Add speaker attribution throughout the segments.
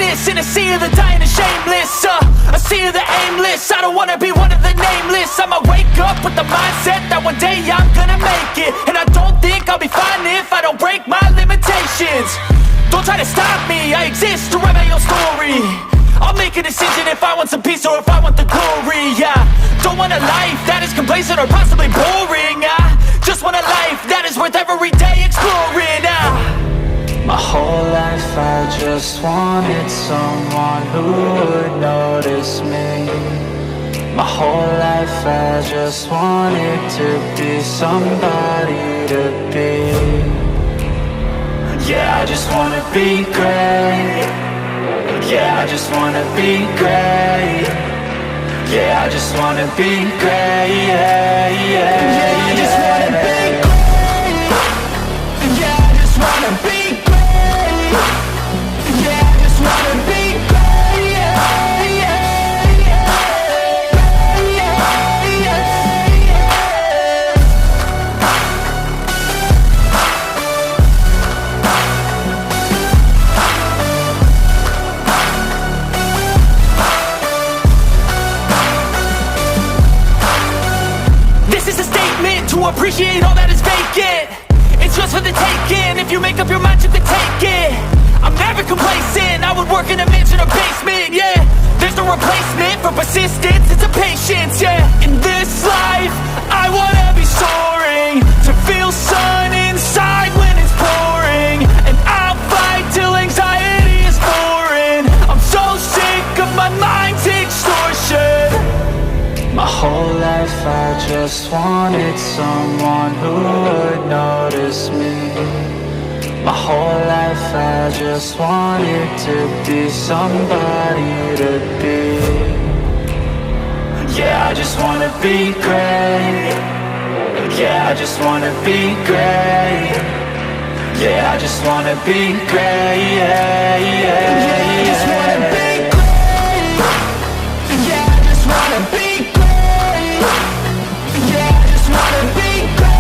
Speaker 1: greatness in a sea of the dying and shameless, a sea of the aimless. I don't wanna be one of the nameless. I'ma wake up with the mindset that one day I'm gonna make it. And I don't think I'll be fine if I don't break my limitations. Don't try to stop me, I exist to write my own story. I'll make a decision if I want some peace or if I want the glory. Yeah, don't want a life that is complacent or possibly boring. I just want a life that is worth every day exploring.
Speaker 2: My whole life I just wanted someone who would notice me. My whole life I just wanted to be somebody to be. Yeah, I just wanna be great. Yeah, I just wanna be great. Yeah, I just wanna be great. Yeah, I just wanna be great. Yeah, I just wanna be great. Yeah, I just wanna be great.
Speaker 1: To appreciate all that is vacant, it's just for the taking. If you make up your mind, you can take it. I'm never complacent, I would work in a mansion or basement, yeah. There's no replacement for persistence, it's a patience, yeah. In this life, I wanna be soaring, to feel sun inside when it's pouring. And I'll fight till anxiety is foreign. I'm so sick of my mind's extortion.
Speaker 2: My whole life I just wanted someone who would notice me. My whole life I just wanted to be somebody to be. Yeah, I just wanna be great. Yeah, I just wanna be great. Yeah, I just wanna be great. Yeah, I just wanna be great. Yeah, I just wanna be great.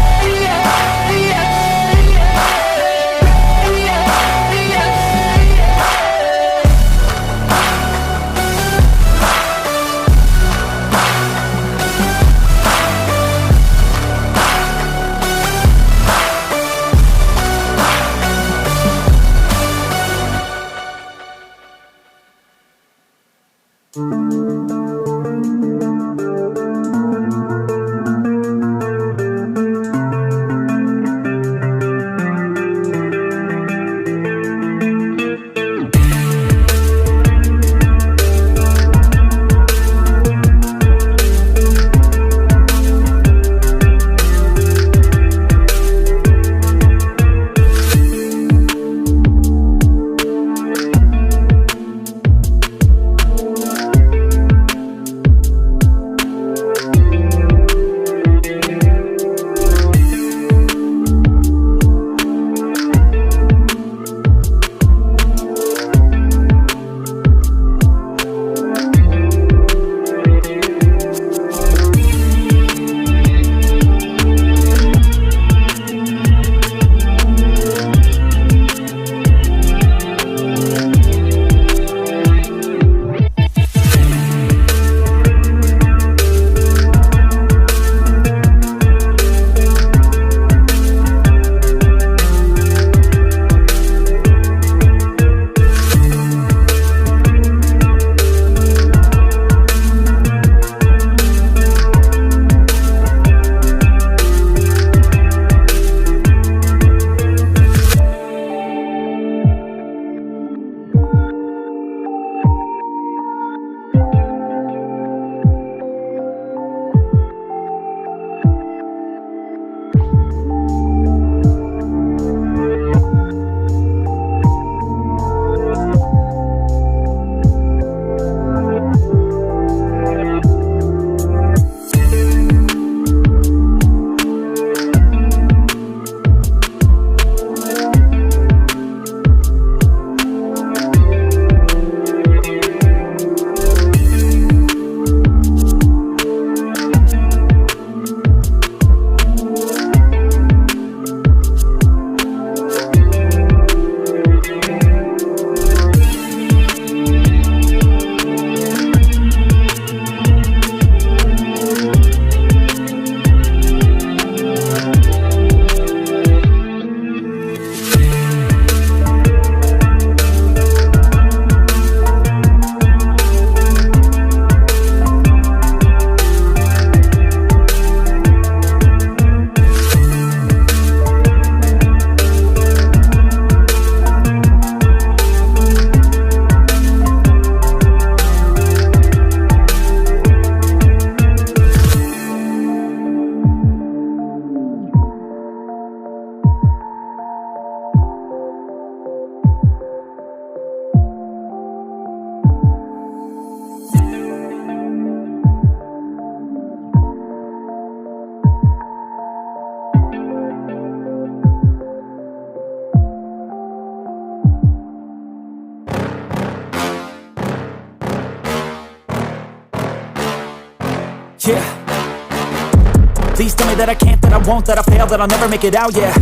Speaker 1: yeah. Please tell me that I can't, that I won't, that I fail, that I'll never make it out, yeah.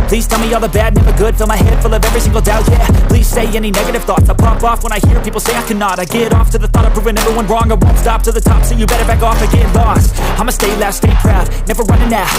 Speaker 1: Please tell me all the bad, never good, fill my head full of every single doubt, yeah. Please say any negative thoughts, I pop off when I hear people say I cannot. I get off to the thought of proving everyone wrong, I won't stop to the top, so you better back off and get lost. I'ma stay loud, stay proud, never running out.